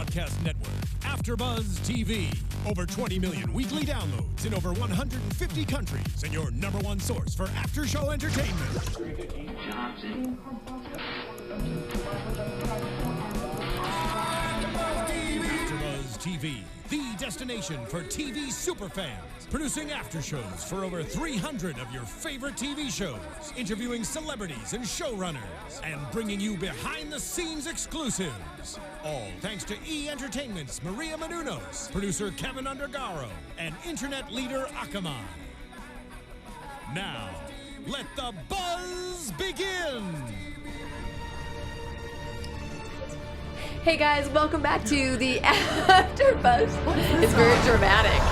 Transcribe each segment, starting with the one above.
broadcast network, AfterBuzz TV. Over 20 million weekly downloads in over 150 countries, and your number one source for after-show entertainment. AfterBuzz TV, the destination for TV superfans. Producing aftershows for over 300 of your favorite TV shows, interviewing celebrities and showrunners, and bringing you behind-the-scenes exclusives. All thanks to E! Entertainment's Maria Menounos, producer Kevin Undergaro, and internet leader Akamai. Now, let the buzz begin! Hey guys, welcome back to the AfterBuzz. It's very dramatic.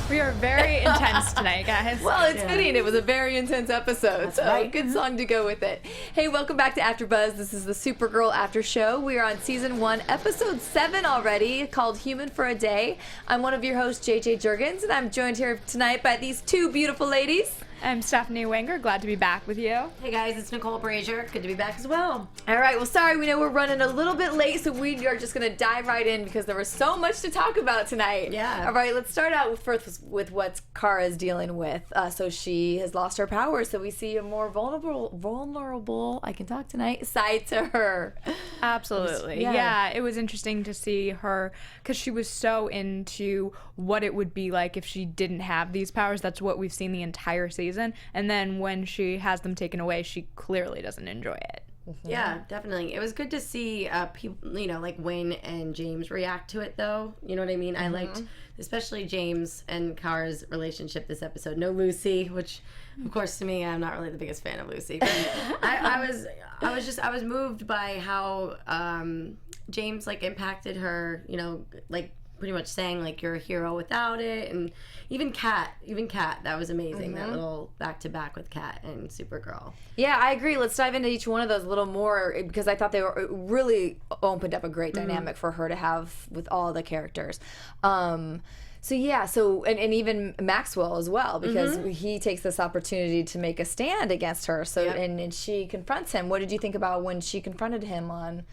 We are very intense tonight, guys. Well, it's fitting. It was a very intense episode, so good song to go with it. Hey, welcome back to AfterBuzz. This is the Supergirl After Show. We are on Season 1, Episode 7 already, called Human for a Day. I'm one of your hosts, JJ Jurgens, and I'm joined here tonight by these two beautiful ladies. I'm Stephanie Wenger. Glad to be back with you. Hey guys, it's Nicole Brazier. Good to be back as well. All right, well, sorry, we know we're running a little bit late, so we are just going to dive right in because there was so much to talk about tonight. Yeah. All right, let's start out first with what Kara's dealing with. So she has lost her powers, so we see a more vulnerable, I can talk tonight, side to her. Absolutely. Yeah, it was interesting to see her because she was so into what it would be like if she didn't have these powers. That's what we've seen the entire season. And then when she has them taken away, she clearly doesn't enjoy it. Mm-hmm. Yeah, definitely. It was good to see people, like Wayne and James react to it, though. You know what I mean? I liked, especially James and Kara's relationship this episode. No Lucy, which, of course, to me, I'm not really the biggest fan of Lucy. But I was moved by how James impacted her. Pretty much saying you're a hero without it, and even Kat, that was amazing. That little back-to-back with Kat and Supergirl. Yeah, I agree. Let's dive into each one of those a little more because I thought they were really opened up a great dynamic for her to have with all the characters. And even Maxwell as well, because he takes this opportunity to make a stand against her. So and she confronts him. What did you think about when she confronted him on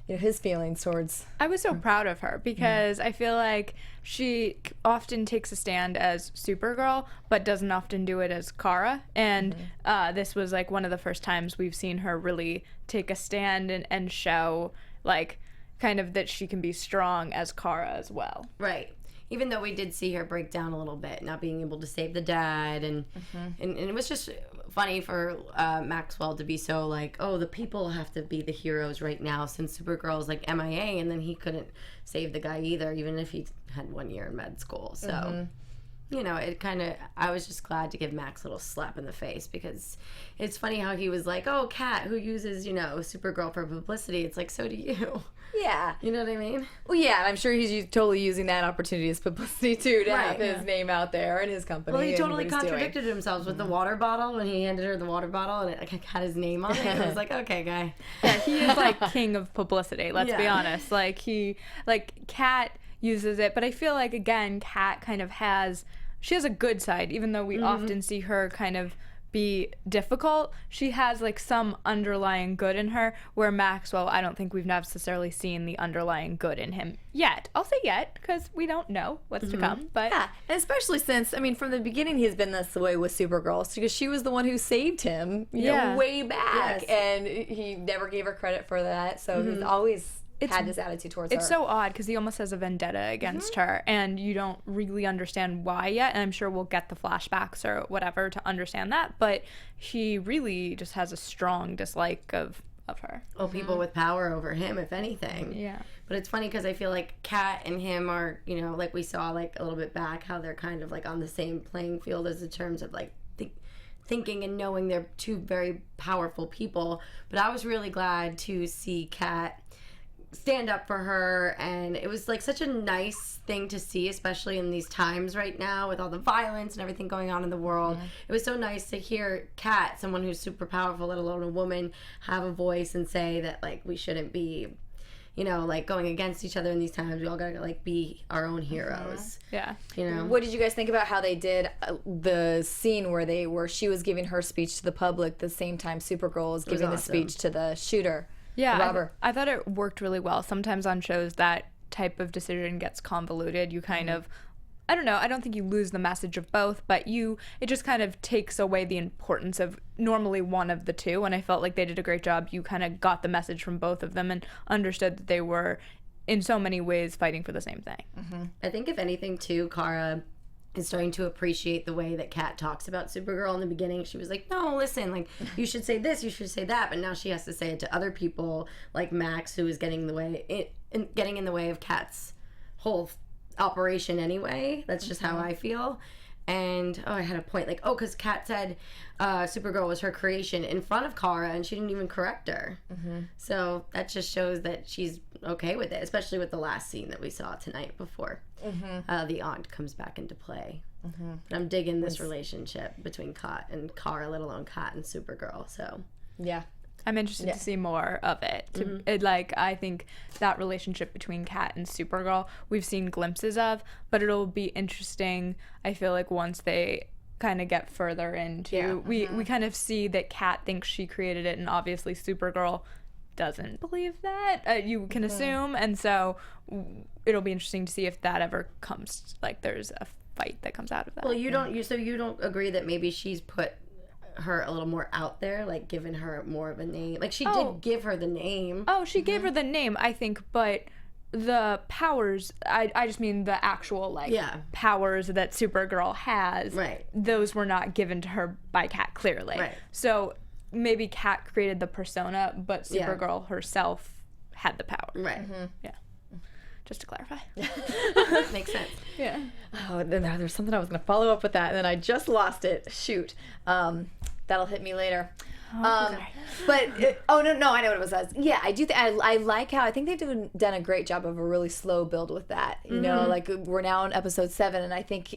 his feelings towards... I was so proud of her because I feel like she often takes a stand as Supergirl, but doesn't often do it as Kara. And this was one of the first times we've seen her really take a stand and show kind of that she can be strong as Kara as well. Right. Even though we did see her break down a little bit, not being able to save the dad, and it was just funny for Maxwell to be so the people have to be the heroes right now since Supergirl's MIA, and then he couldn't save the guy either, even if he had 1 year in med school. So, it kind of, I was just glad to give Max a little slap in the face because it's funny how he was oh, Kat, who uses, Supergirl for publicity. It's so do you. Yeah. You know what I mean? Well, yeah, and I'm sure he's totally using that opportunity as publicity, too, to have his name out there and his company. Well, he totally contradicted himself with the water bottle when he handed her the water bottle and it had his name on it. And I was okay, guy. Yeah, he is king of publicity, let's be honest. Kat uses it, but I feel again, Kat kind of she has a good side, even though we often see her kind of be difficult. She has some underlying good in her, where Maxwell, I don't think we've necessarily seen the underlying good in him yet. I'll say yet because we don't know what's to come. But yeah, and especially since from the beginning he's been this way with Supergirl because she was the one who saved him, way back, and he never gave her credit for that. So he's always had this attitude towards her. It's so odd because he almost has a vendetta against her, and you don't really understand why yet, and I'm sure we'll get the flashbacks or whatever to understand that, but he really just has a strong dislike of her. Oh, people with power over him, if anything. Yeah. But it's funny because I feel Kat and him are, we saw a little bit back, how they're kind of on the same playing field as in terms of thinking and knowing they're two very powerful people. But I was really glad to see Kat stand up for her, and it was such a nice thing to see, especially in these times right now with all the violence and everything going on in the world. It was so nice to hear Kat, someone who's super powerful, let alone a woman, have a voice and say that we shouldn't be going against each other in these times. We all gotta be our own heroes. Yeah. What did you guys think about how they did the scene where she was giving her speech to the public the same time Supergirl was giving the speech to the shooter? Yeah, robber. I thought it worked really well. Sometimes on shows that type of decision gets convoluted. You kind of, I don't know, I don't think you lose the message of both, but it just kind of takes away the importance of normally one of the two. And I felt like they did a great job. You kind of got the message from both of them and understood that they were in so many ways fighting for the same thing. I think if anything too, Kara is starting to appreciate the way that Kat talks about Supergirl. In the beginning, she was like, no, listen, like, you should say this, you should say that, but now she has to say it to other people, like Max, who is getting in the way of Kat's whole operation anyway. That's just how I feel. And I had a point, like, because Kat said Supergirl was her creation in front of Kara, and she didn't even correct her. So that just shows that she's okay with it, especially with the last scene that we saw tonight before the aunt comes back into play. But I'm digging this relationship between Kat and Kara, let alone Kat and Supergirl. So Yeah. I'm interested to see more of it. I think that relationship between Kat and Supergirl, we've seen glimpses of, but it'll be interesting, I feel like, once they kind of get further into, we kind of see that Kat thinks she created it, and obviously Supergirl doesn't believe that, you can assume, and so it'll be interesting to see if that ever comes, like, there's a fight that comes out of that. well, you don't agree that maybe she's put her a little more out there, like given her more of a name, like she did give her the name. She gave her the name, I think, but the powers, I just mean the actual powers that Supergirl has, Right. those were not given to her by Kat clearly. Right. So maybe Kat created the persona, but Supergirl herself had the power. Right. Yeah. Just to clarify. Makes sense. Yeah. Oh, then there's something I was going to follow up with that, and then I just lost it. Shoot. That'll hit me later. But no, I know what it was. Yeah, I do. I like how I think they've done a great job of a really slow build with that. You know, like we're now on episode 7, and I think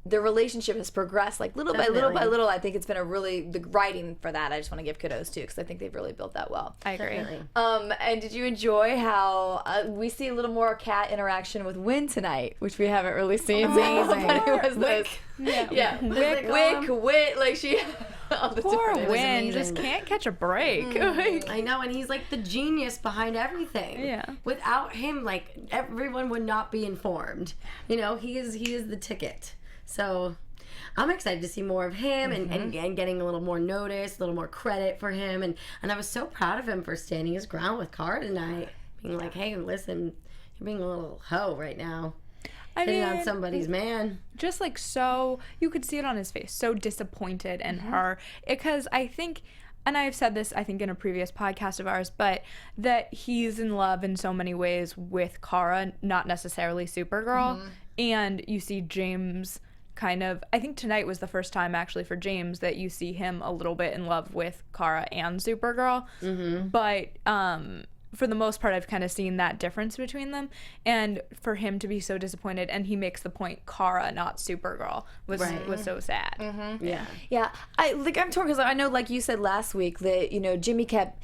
the relationship has progressed like little by little by little. I think it's been the writing for that. I just want to give kudos to, because I think they've really built that well. I agree. Definitely. And did you enjoy how we see a little more Kat interaction with Wynn tonight, which we haven't really seen? Amazing. But it was this. Yeah. Wick, like she. all the Poor different- Wynn amazing. just can't catch a break. I know, and he's like the genius behind everything. Yeah. Without him, like, everyone would not be informed. You know, he is the ticket. So I'm excited to see more of him and getting a little more notice, a little more credit for him. And I was so proud of him for standing his ground with Kara tonight. Being like, hey, listen, you're being a little hoe right now. Hitting on somebody's man. Just like, so you could see it on his face, so disappointed in her, because I think, and I've said this I think in a previous podcast of ours, but that he's in love in so many ways with Kara, not necessarily Supergirl. And you see James kind of, I think tonight was the first time actually for James that you see him a little bit in love with Kara and Supergirl. But for the most part, I've kind of seen that difference between them, and for him to be so disappointed, and he makes the point, Kara, not Supergirl, was so sad. Yeah, I'm torn, because I know, like you said last week, that Jimmy kept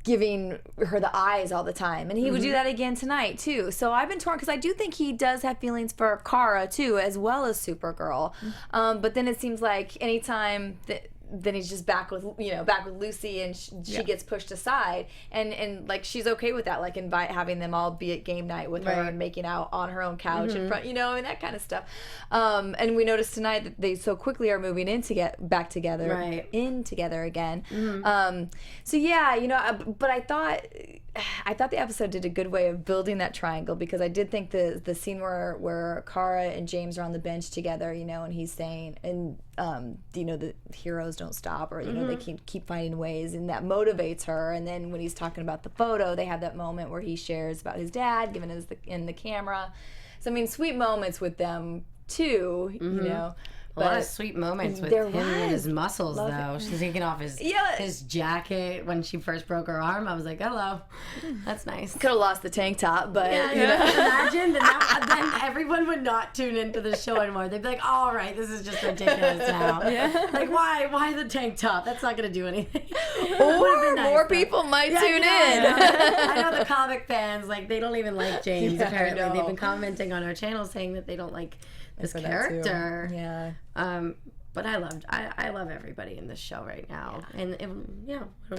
giving her the eyes all the time, and he would do that again tonight too. So I've been torn, because I do think he does have feelings for Kara too, as well as Supergirl. But then it seems like anytime that. Then he's just back with Lucy, and she gets pushed aside, and like she's okay with that, like having them all be at game night with her and making out on her own couch in front, and that kind of stuff. And we noticed tonight that they so quickly are moving in to get back together, in together again. So yeah, but I thought the episode did a good way of building that triangle, because I did think the scene where Kara and James are on the bench together, and he's saying, and the heroes don't stop, or they keep finding ways, and that motivates her. And then when he's talking about the photo, they have that moment where he shares about his dad giving us in the camera. So I mean, sweet moments with them too, A lot of sweet moments with him and his muscles, though. She's taking off his jacket when she first broke her arm. I was like, hello. That's nice. Could have lost the tank top, but imagine that then everyone would not tune into the show anymore. They'd be like, all right, this is just ridiculous now. Like, why the tank top? That's not going to do anything. Or more people might tune in. I know the comic fans, like, they don't even like James, apparently. They've been commenting on our channel saying that they don't like this character. But I love everybody in this show right now. And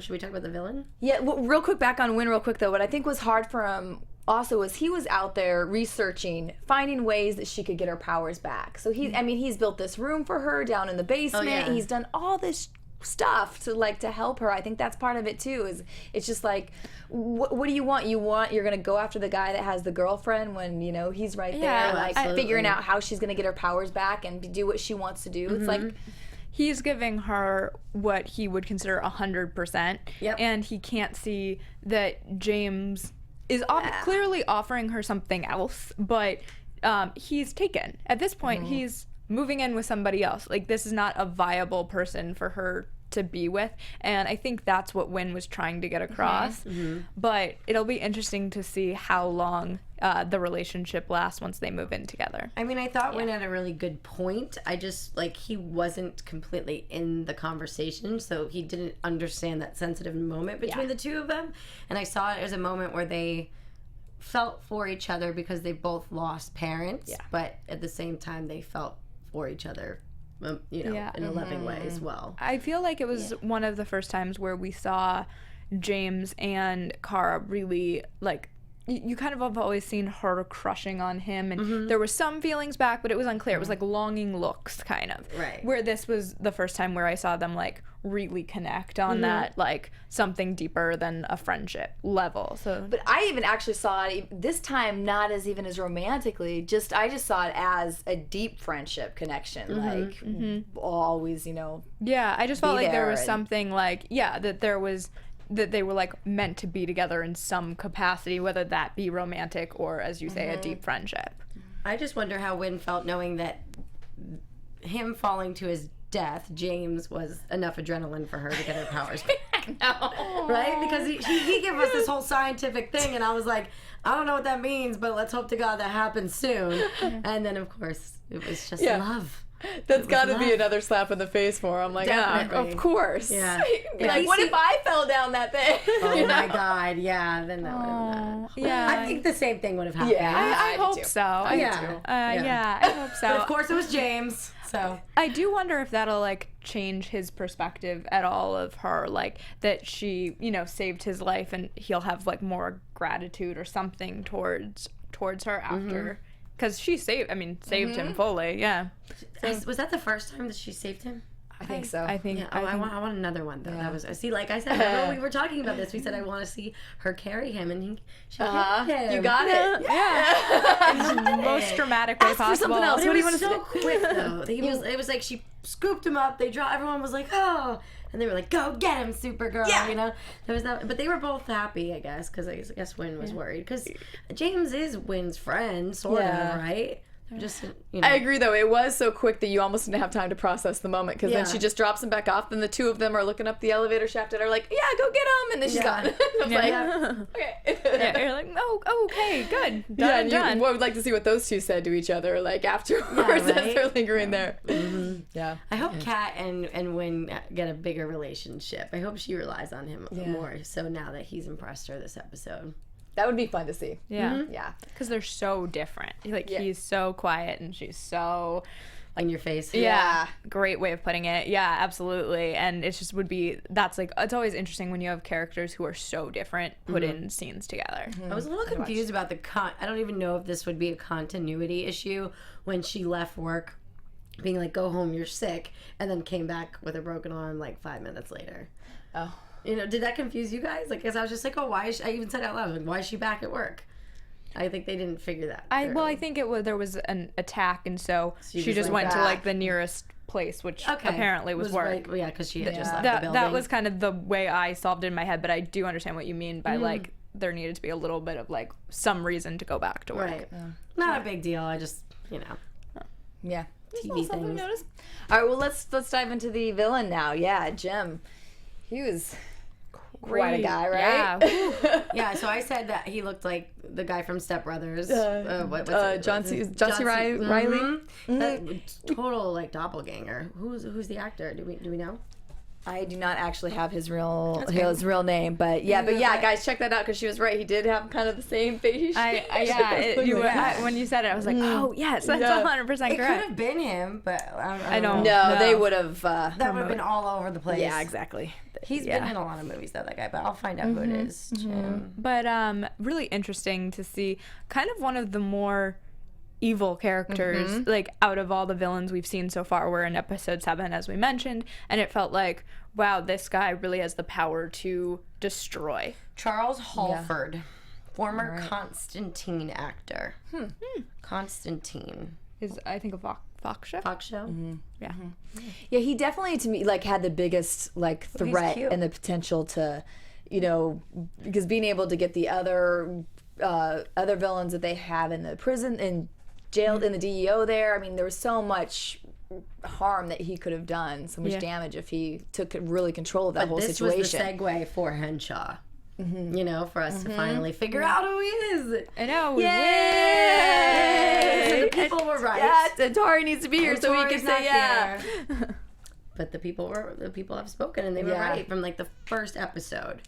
should we talk about the villain? Yeah, well, real quick, back on Win real quick, though. What I think was hard for him also was he was out there researching, finding ways that she could get her powers back. So he's built this room for her down in the basement. Oh, yeah. He's done all this stuff to help her. I think that's part of it too. Is it's just like, what do you want? You're gonna go after the guy that has the girlfriend when he's right there, like figuring out how she's gonna get her powers back and do what she wants to do. It's like he's giving her what he would consider 100%, and he can't see that James is clearly offering her something else, but he's taken. At this point, he's moving in with somebody else. Like, this is not a viable person for her to be with, and I think that's what Win was trying to get across. But it'll be interesting to see how long the relationship lasts once they move in together. I mean, I thought Win had a really good point. I just, he wasn't completely in the conversation, so he didn't understand that sensitive moment between the two of them. And I saw it as a moment where they felt for each other because they both lost parents, but at the same time, they felt for each other, in a loving way as well. I feel like it was one of the first times where we saw James and Kara really, you kind of have always seen her crushing on him, and there were some feelings back, but it was unclear. It was like longing looks, kind of. Right. Where this was the first time where I saw them really connect on that something deeper than a friendship level. So, but I even actually saw it this time not as even as romantically. I just saw it as a deep friendship connection. Always, Yeah, I just felt like there was and something that they were meant to be together in some capacity, whether that be romantic or, as you say, a deep friendship. I just wonder how Win felt knowing that him falling to his death, James, was enough adrenaline for her to get her powers back. No. Right? Because he gave us this whole scientific thing, and I was like, I don't know what that means, but let's hope to God that happens soon. And then, of course, it was just love. That's got to be another slap in the face for him. Definitely. Of course. Yeah. What if I fell down that thing? Oh my God, yeah. Then that would have been I think the same thing would have happened. Yeah. I hope so. I hope so. But of course it was James, so. I do wonder if that'll change his perspective at all of her, that she, saved his life, and he'll have more gratitude or something towards her after. Because she saved him fully, yeah. Was that the first time that she saved him? I think so. I think. Yeah. I want another one though. That was like I said. Remember we were talking about this. We said I want to see her carry him, and she carried him. You got it. Yeah. Most dramatic way possible. For something else. What do you want to so quick though. It was like she scooped him up. Everyone was like, oh. And they were like, "Go get him, Supergirl!" Yeah. There was that, but they were both happy, I guess, because I guess Win was worried because James is Win's friend, sort of, right? Just, I agree, though. It was so quick that you almost didn't have time to process the moment, because then she just drops him back off, and the two of them are looking up the elevator shaft and are like, "Yeah, go get him," and then she's gone. I was okay. You're like, "Oh, okay, good, done, and done." I would like to see what those two said to each other, afterwards, as they're lingering there. Yeah. I hope Kat and Win get a bigger relationship. I hope she relies on him more. So now that he's impressed her this episode. That would be fun to see. Yeah. Yeah. Because they're so different. He's so quiet and she's so in your face. Yeah. Great way of putting it. Yeah, absolutely. And it just would be, it's always interesting when you have characters who are so different put in scenes together. I was a little confused about I don't even know if this would be a continuity issue when she left work being like, "Go home, you're sick," and then came back with a broken arm 5 minutes later. Oh. Did that confuse you guys? Because I was just like, "Oh, why is she?" I even said out loud, "Why is she back at work?" I think they didn't figure that. I think there was an attack, and so she just went to the nearest place, which apparently was work. Right, yeah, because she had just left the building. That was kind of the way I solved it in my head, but I do understand what you mean by there needed to be a little bit of some reason to go back to work. Right. Not a big deal. I just Yeah. TV things. All right, well, let's dive into the villain now. Yeah, Jim. He was quite a guy, right? Yeah. Yeah, so I said that he looked like the guy from Step Brothers. John C. Reilly. That total doppelganger. Who's the actor? Do we know? I do not actually have his real name, but yeah, guys, check that out because she was right. He did have kind of the same face. When you said it, I was like, oh yes, that's 100% correct. It could have been him, but I don't know. know. They would have. That would have been all over the place. Yeah, exactly. He's been in a lot of movies, though, that guy, but I'll find out who it is. But really interesting to see kind of one of the more evil characters, like out of all the villains we've seen so far. We're in episode 7, as we mentioned, and it felt like, wow, this guy really has the power to destroy. Charles Halford, former Constantine actor. Constantine Is, I think, a Fox show? Fox show. Yeah. Yeah, he definitely, to me, like, had the biggest, like, threat cute. and the potential to, you know, because being able to get the other villains that they have in the prison and jailed in the DEO there. I mean, there was so much harm that he could have done, so much damage if he took really control of that whole situation. This was the segue for Henshaw. You know, for us to finally figure out who he is. I know. Yay! So the people were right. Yes, and Tori needs to be here so we can Tori's say not here. But the people have spoken, and they were Yeah. right from like the first episode.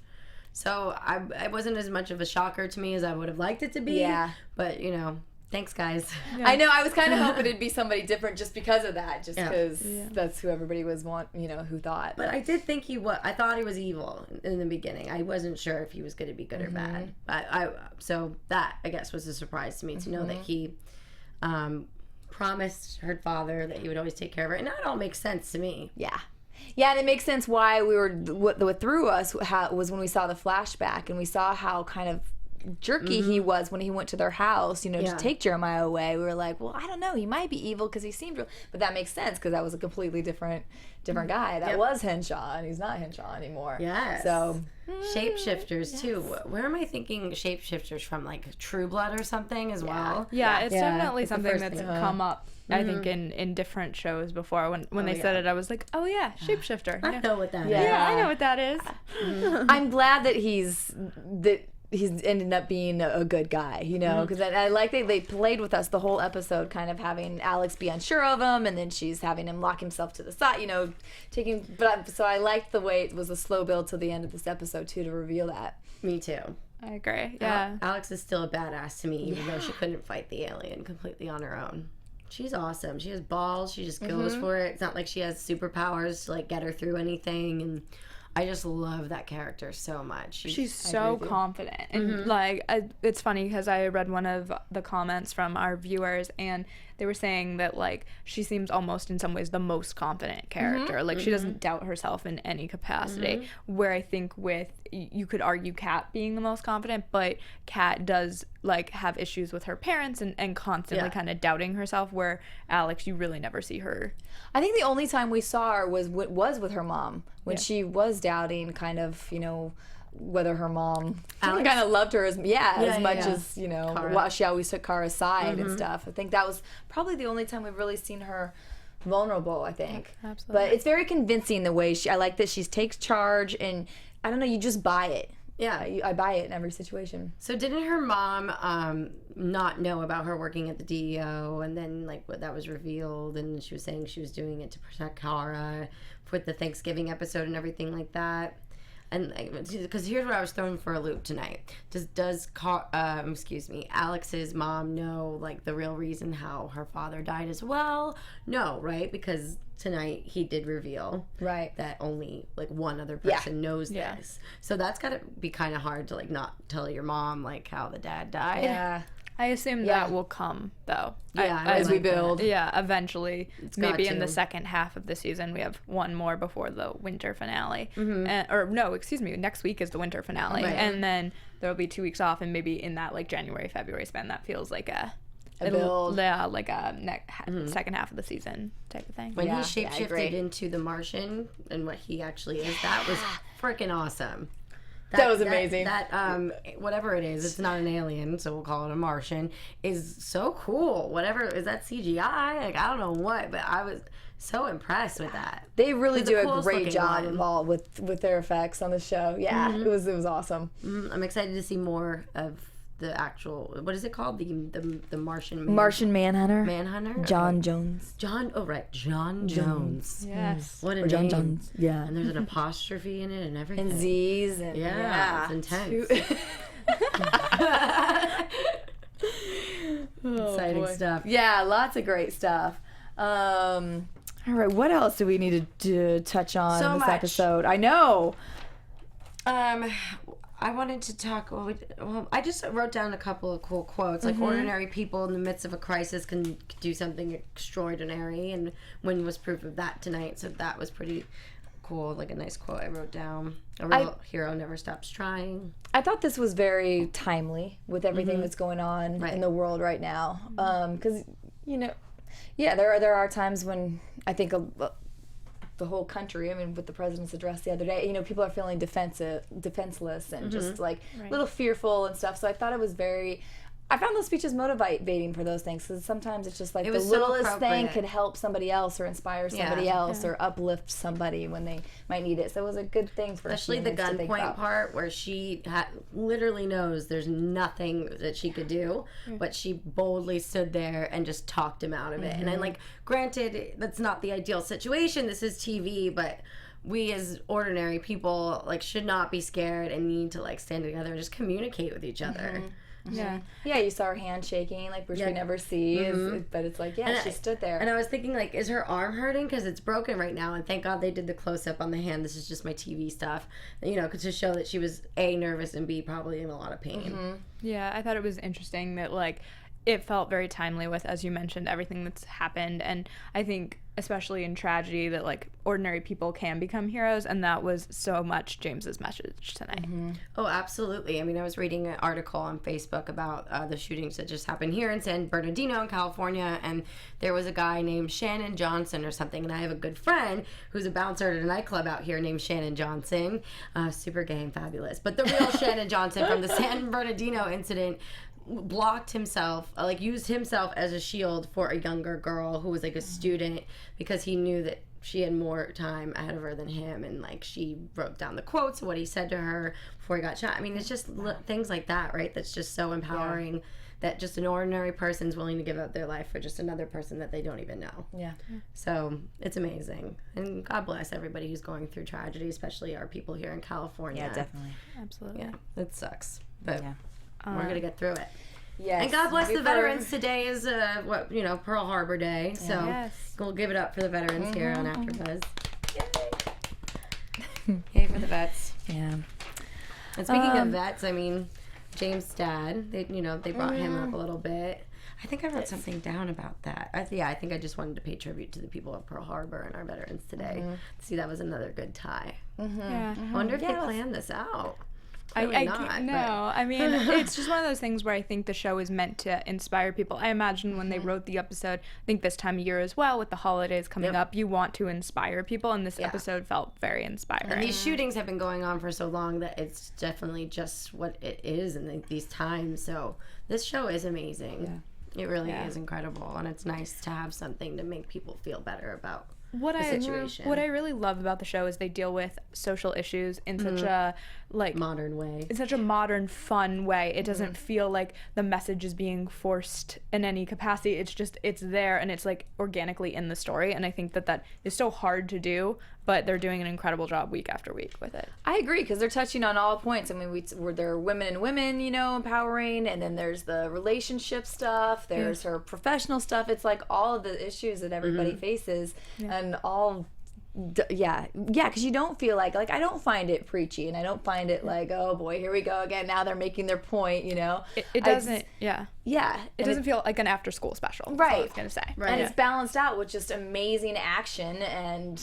So it wasn't as much of a shocker to me as I would have liked it to be. Yeah. But you know, thanks guys. I know. I was kind of hoping it'd be somebody different just because of that, just Yeah. because that's who everybody was who thought. But I did think I thought he was evil in the beginning. I wasn't sure if he was going to be good or bad. But so that, I guess, was a surprise to me to know that he promised her father that he would always take care of her. And that all makes sense to me. Yeah. Yeah, and it makes sense why we were, what threw us was when we saw the flashback and we saw how kind of jerky he was when he went to their house, to take Jeremiah away. We were like, well, I don't know, he might be evil because he seemed real, but that makes sense because that was a completely different guy. That was Henshaw, and he's not Henshaw anymore. Yes. So shapeshifters too. Where am I thinking shapeshifters from? Like True Blood or something as well? Yeah, it's definitely It's the something first that's thing. come up. I think in different shows before. When they said it, I was like, oh yeah, shapeshifter. I know what that is. Yeah, I know what that is. I'm glad that he's ended up being a good guy, because I like that they played with us the whole episode, kind of having Alex be unsure of him, and then she's having him lock himself to the side, so I liked the way it was a slow build to the end of this episode too, to reveal that. Me too. I agree. Yeah. Alex is still a badass to me, even though she couldn't fight the alien completely on her own. She's awesome. She has balls. She just goes for it. It's not like she has superpowers to get her through anything, and I just love that character so much. She's so confident. And it's funny because I read one of the comments from our viewers, and they were saying that she seems almost in some ways the most confident character. She doesn't doubt herself in any capacity. Where I think you could argue Kat being the most confident, but Kat does have issues with her parents and constantly kind of doubting herself, where Alex, you really never see her. I think the only time we saw her was with her mom, when she was doubting kind of, whether her mom kind of loved her as much as, why she always took Kara's side and stuff. I think that was probably the only time we've really seen her vulnerable, I think. Absolutely. But it's very convincing the way I like that she takes charge, and I don't know, you just buy it. Yeah. I buy it in every situation. So didn't her mom not know about her working at the DEO, and then that was revealed, and she was saying she was doing it to protect Kara with the Thanksgiving episode and everything like that? And because here's what I was thrown for a loop tonight. Does Alex's mom know the real reason how her father died as well? No, right? Because tonight he did reveal that only one other person knows this. So that's got to be kind of hard to not tell your mom how the dad died. Yeah. I assume that will come, though. Yeah, as we build. Yeah, eventually. Maybe in the to. second half of the season. We have one more before the winter finale. Next week is the winter finale. Right. And then there'll be 2 weeks off, and maybe in that January, February span, that feels like a build. second half of the season type of thing. When he shapeshifted into the Martian and what he actually is, that was freaking awesome. That was amazing. That whatever it is, it's not an alien, so we'll call it a Martian, is so cool. Whatever, is that CGI? I don't know what, but I was so impressed with that. They really do a great looking job one. involved with their effects on the show. Yeah, it was awesome. I'm excited to see more of the actual, what is it called? The Martian Manhunter. Manhunter? John Okay. Jones. John Jones. Yes. What a Or John name. Jones. Yeah. And there's an apostrophe in it and everything. And Z's and Yeah, it's intense. Exciting stuff. Yeah, lots of great stuff. All right, what else do we need to touch on So in this much. episode? I know. I wanted to talk. Well, I just wrote down a couple of cool quotes. Like, ordinary people in the midst of a crisis can do something extraordinary, and Wynn was proof of that tonight. So that was pretty cool. Like a nice quote I wrote down. A real hero never stops trying. I thought this was very timely with everything that's going on Right. in the world right now. Because, you know, yeah, there are times when I think the whole country, I mean, with the president's address the other day, you know, people are feeling defenseless and just like a little fearful and stuff. So I thought it was I found those speeches motivating for those things, because sometimes it's just like the was so littlest thing appropriate. could help somebody else or inspire somebody else or uplift somebody when they might need it. So it was a good thing for Especially the humans to think gunpoint about. part where she literally knows there's nothing that she could do, but she boldly stood there and just talked him out of it. And then, like, granted, that's not the ideal situation. This is TV, but we as ordinary people, like, should not be scared and need to, like, stand together and just communicate with each other. Yeah. Yeah, you saw her hand shaking, like, which we never see, but it's like, yeah, she stood there. And I was thinking, like, is her arm hurting? Because it's broken right now. And thank God they did the close-up on the hand. This is just my TV stuff. You know, to show that she was, A, nervous, and B, probably in a lot of pain. Yeah, I thought it was interesting that, like, it felt very timely with, as you mentioned, everything that's happened. And I think, especially in tragedy, that, like, ordinary people can become heroes. And that was so much James's message tonight. Oh, absolutely. I mean, I was reading an article on Facebook about the shootings that just happened here in San Bernardino in California, and there was a guy named Shannon Johnson or something, and I have a good friend who's a bouncer at a nightclub out here named Shannon Johnson, super gay and fabulous, but the real Shannon Johnson from the San Bernardino incident blocked himself, like used himself as a shield for a younger girl who was like a student, because he knew that she had more time ahead of her than him, and like she wrote down the quotes of what he said to her before he got shot. I mean, it's just things like that, right? That's just so empowering, that just an ordinary person's willing to give up their life for just another person that they don't even know. Yeah. So it's amazing, and God bless everybody who's going through tragedy, especially our people here in California. Yeah, definitely. Absolutely. Yeah, it sucks, but Yeah. we're gonna get through it. Yes. And God bless the Before- veterans. Today is Pearl Harbor Day, so Yes. we'll give it up for the veterans here on AfterBuzz. Yay for the vets. Yeah. And speaking of vets, I mean, James' dad, they brought him up a little bit. I think I wrote something down about that. I think I just wanted to pay tribute to the people of Pearl Harbor and our veterans today. See, that was another good tie. Yeah. I wonder if they planned this out. Clearly I not, can't, no, but- I mean, it's just one of those things where I think the show is meant to inspire people. I imagine when they wrote the episode, I think this time of year as well, with the holidays coming up, you want to inspire people, and this episode felt very inspiring. And these shootings have been going on for so long that it's definitely just what it is in these times. So this show is amazing. It really is incredible, and it's nice to have something to make people feel better about what the situation. What I really love about the show is they deal with social issues in such a modern way. in such a modern, fun way. It doesn't feel like the message is being forced in any capacity. It's just, it's there, and it's like organically in the story. And I think that is so hard to do, but they're doing an incredible job week after week with it. I agree, because they're touching on all points. I mean, there are women and women, empowering, and then there's the relationship stuff. There's her professional stuff. It's like all of the issues that everybody faces, and all. Because you don't feel like I don't find it preachy, and I don't find it like, oh boy, here we go again. Now they're making their point, It doesn't, Yeah, it doesn't feel like an after school special. That's all I Right. was gonna say. and it's balanced out with just amazing action and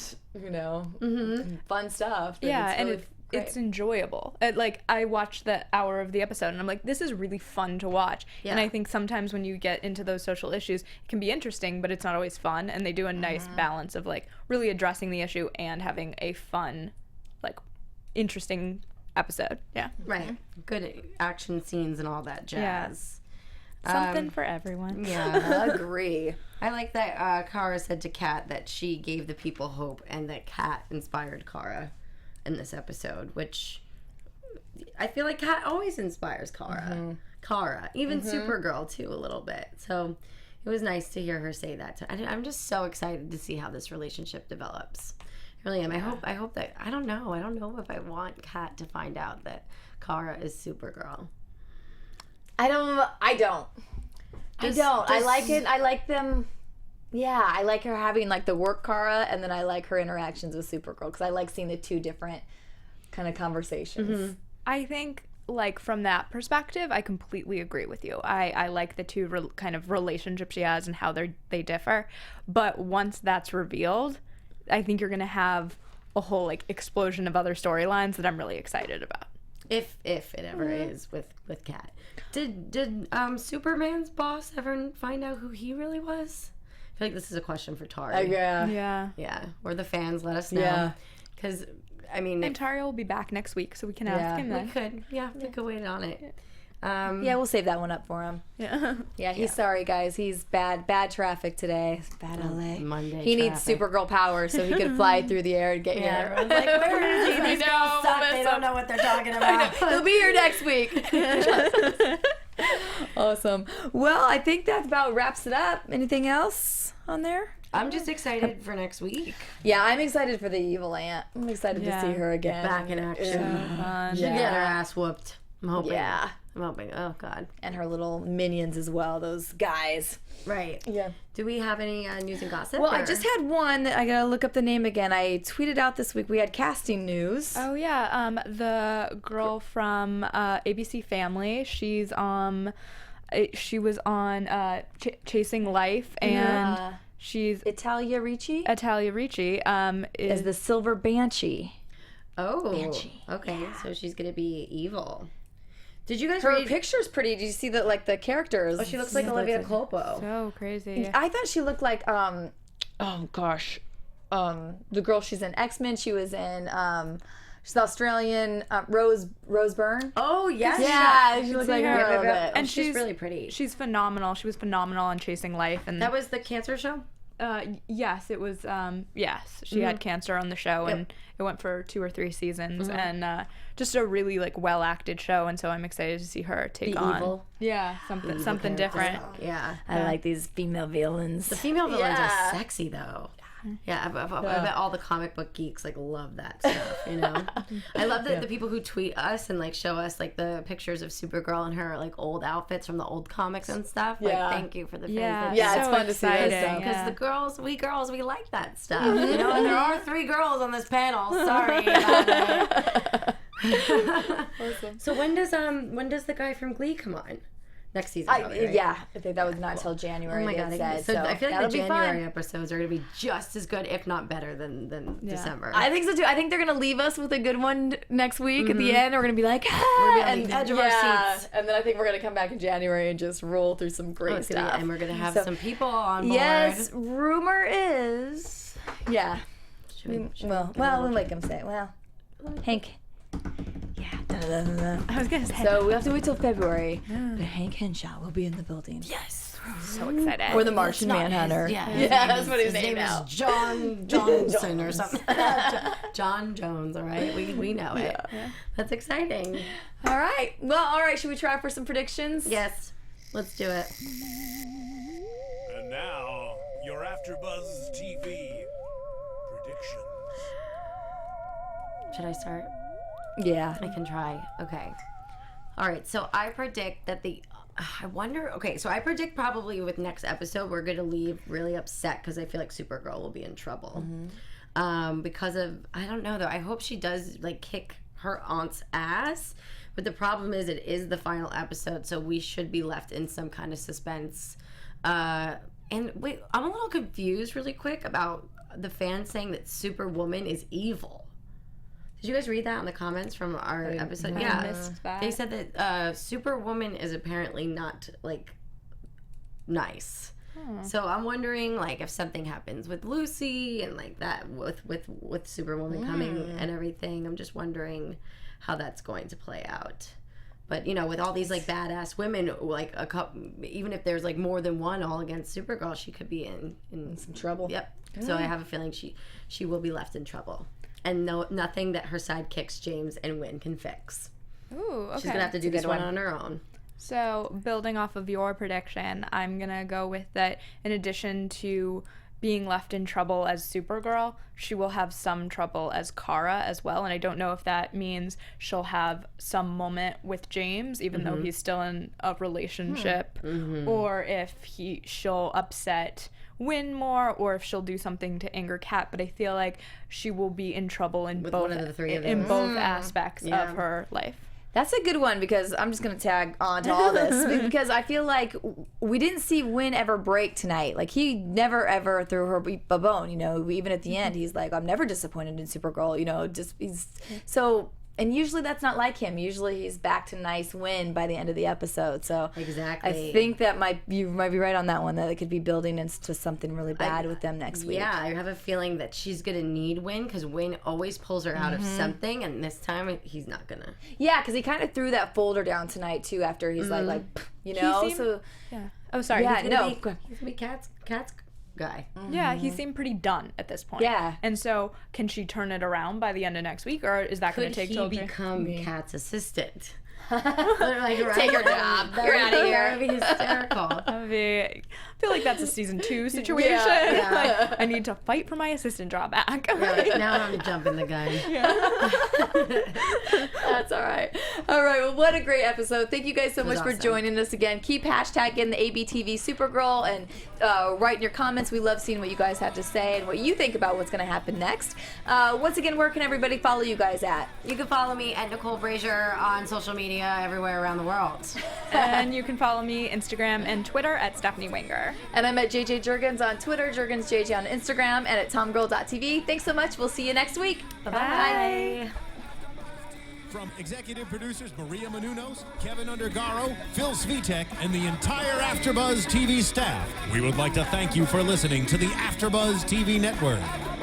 fun stuff. Yeah, and really it's enjoyable. I watched the hour of the episode, and I'm like, this is really fun to watch. Yeah. And I think sometimes when you get into those social issues, it can be interesting, but it's not always fun. And they do a nice balance of really addressing the issue and having a fun, interesting episode. Yeah, Right. Good action scenes and all that jazz. something for everyone. Yeah. agree. I like that Kara said to Kat that she gave the people hope, and that Kat inspired Kara in this episode, which I feel like Kat always inspires Kara. Kara, even Supergirl too, a little bit. So it was nice to hear her say that. I'm just so excited to see how this relationship develops. I really am. I hope that I don't know if I want Kat to find out that Kara is Supergirl. I don't. I like it. I like them. Yeah, I like her having like the work Kara, and then I like her interactions with Supergirl because I like seeing the two different kind of conversations. I think, like, from that perspective, I completely agree with you. I like the two kind of relationships she has and how they differ. But once that's revealed, I think you're going to have a whole, like, explosion of other storylines that I'm really excited about. If it ever is with Kat. Did Superman's boss ever find out who he really was? I feel like this is a question for Tari. Yeah. Yeah. Or the fans, let us know. Yeah. Because, I mean... And Tari will be back next week, so we can ask him then. We could. Yeah, we could wait on it. Yeah, we'll save that one up for him. Yeah. Yeah, he's sorry, guys. He's bad traffic today. It's bad LA. Monday He needs traffic. Supergirl powers so he could fly through the air and get Yeah, here. everyone's like, where is he? These girls suck. They don't know what they're talking about. He'll be here next week. Awesome. Well, I think that about wraps it up. Anything else on there? I'm just excited for next week. Yeah, I'm excited for the evil aunt. I'm excited to see her again. Back in action. Fun. She'll get her ass whooped. I'm hoping. Yeah. I'm hoping. Oh, God. And her little minions as well, those guys. Right. Yeah. Do we have any news and gossip? Well, I or- just had one that I gotta look up the name again. I tweeted out this week. We had casting news. Oh yeah, the girl from ABC Family. She was on Chasing Life, and she's Italia Ricci Italia Ricci. is the Silver Banshee. Oh. Banshee. Okay, so she's going to be evil. Did you guys Her read? picture's pretty. Did you see the characters? Oh, she looks like Olivia Colpo. so crazy. I thought she looked like the girl she's in X-Men. She was in she's Australian Rose Byrne. Oh, yes. Yeah, she looks like her a her. little bit. And she's really pretty. She's phenomenal. She was phenomenal on Chasing Life, and That was the cancer show? yes, it was. Yes, she had cancer on the show, and it went for 2 or 3 seasons, and just a really like well acted show. And so I'm excited to see her take on evil. something different. Yeah. I like these female villains. The female villains are sexy, though. Yeah, I bet all the comic book geeks like love that stuff, you know. I love that the people who tweet us and like show us like the pictures of Supergirl and her like old outfits from the old comics and stuff. Like, Yeah. thank you for the fans. Yeah, Yeah, it's so fun to see that exciting, stuff. Because yeah. the girls, we like that stuff. You know, and there are 3 girls on this panel. Sorry about it. So when does the guy from Glee come on? Next season, probably, right? Yeah, I think that was not until January. Oh my they god! said, So I feel like that'll the be fun. January episodes are going to be just as good, if not better, than December. I think so too. I think they're gonna leave us with a good one next week at the end. We're gonna be like, We're gonna be on and the edge of our seats. and then I think we're gonna come back in January and just roll through some great It's gonna be- stuff. and we're going to have So- some people on board. Yes, rumor is, yeah. Should we Well, we'll make him say it. Well, Hank. Yeah. Da-da-da-da-da. I was gonna say. So we have to wait till February. But Hank Henshaw will be in the building. Yes. so excited. Or the Martian Manhunter. That's what his name is now. John Johnson or something. John Jones, all right? We know it. That's exciting. All right. Well, all right. Should we try for some predictions? Yes. Let's do it. And now, your AfterBuzz TV predictions. Should I start? Yeah. I can try. Okay. All right. So I predict that I predict probably with next episode we're going to leave really upset because I feel like Supergirl will be in trouble. Because of, I don't know though, I hope she does like kick her aunt's ass. But the problem is it is the final episode, so we should be left in some kind of suspense. And wait, I'm a little confused really quick about the fans saying that Superwoman is evil. Did you guys read that in the comments from our episode? I missed that. They said that Superwoman is apparently not like nice. So I'm wondering like if something happens with Lucy and like that with Superwoman coming and everything. I'm just wondering how that's going to play out. But you know, with all these like badass women, like a couple, even if there's like more than one all against Supergirl, she could be in Some trouble. Yep. So I have a feeling she will be left in trouble. And nothing that her sidekicks James and Wynn can fix. Ooh, okay. She's gonna have to do this one on her own. So, building off of your prediction, I'm going to go with that in addition to being left in trouble as Supergirl, she will have some trouble as Kara as well. And I don't know if that means she'll have some moment with James, even though he's still in a relationship, or if she'll upset Win more, or if she'll do something to anger Kat. But I feel like she will be in trouble in With both one of the three of in those. both aspects of her life. That's a good one because I'm just going to tag on to all this because I feel like we didn't see Win ever break tonight. Like, he never ever threw her a bone, you know. Even at the end, he's like, I'm never disappointed in Supergirl, you know. So, and usually that's not like him. Usually he's back to nice Win by the end of the episode. So Exactly. I think that you might be right on that one, that it could be building into something really bad with them next week. Yeah, I have a feeling that she's going to need Win because Win always pulls her out of something, and this time he's not going to. Yeah, because he kind of threw that folder down tonight, too, after he's like, you know. Yeah. Oh, sorry. Yeah, He's no. going to be Kat's guy. Yeah, he seemed pretty done at this point. Yeah. And so, can she turn it around by the end of next week, or is that going Could to take he till become Kat's assistant? Take her job. That You're out of here. would be hysterical. I feel like that's a season 2 situation. Yeah. Like, I need to fight for my assistant job back. Now I'm jumping the gun. That's all right. All right. Well, what a great episode. Thank you guys so much for awesome. joining us again. Keep hashtagging the ABTV Supergirl and writing your comments. We love seeing what you guys have to say and what you think about what's going to happen next. Once again, where can everybody follow you guys at? You can follow me at Nicole Brazier on social media everywhere around the world. And you can follow me Instagram and Twitter at Stephanie Wenger. And I'm at JJ Jurgens on Twitter, JurgensJJ on Instagram, and at TomGirl.tv. Thanks so much. We'll see you next week. Bye. From executive producers Maria Menounos, Kevin Undergaro, Phil Svitek, and the entire AfterBuzz TV staff, we would like to thank you for listening to the AfterBuzz TV network.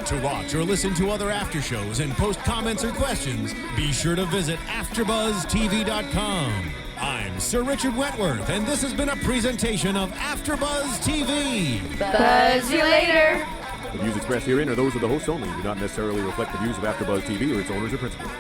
To watch or listen to other after shows and post comments or questions, be sure to visit AfterBuzzTV.com. I'm Sir Richard Wentworth, and this has been a presentation of AfterBuzz TV. Buzz you later. The views expressed herein are those of the hosts only and do not necessarily reflect the views of AfterBuzz TV or its owners or principals.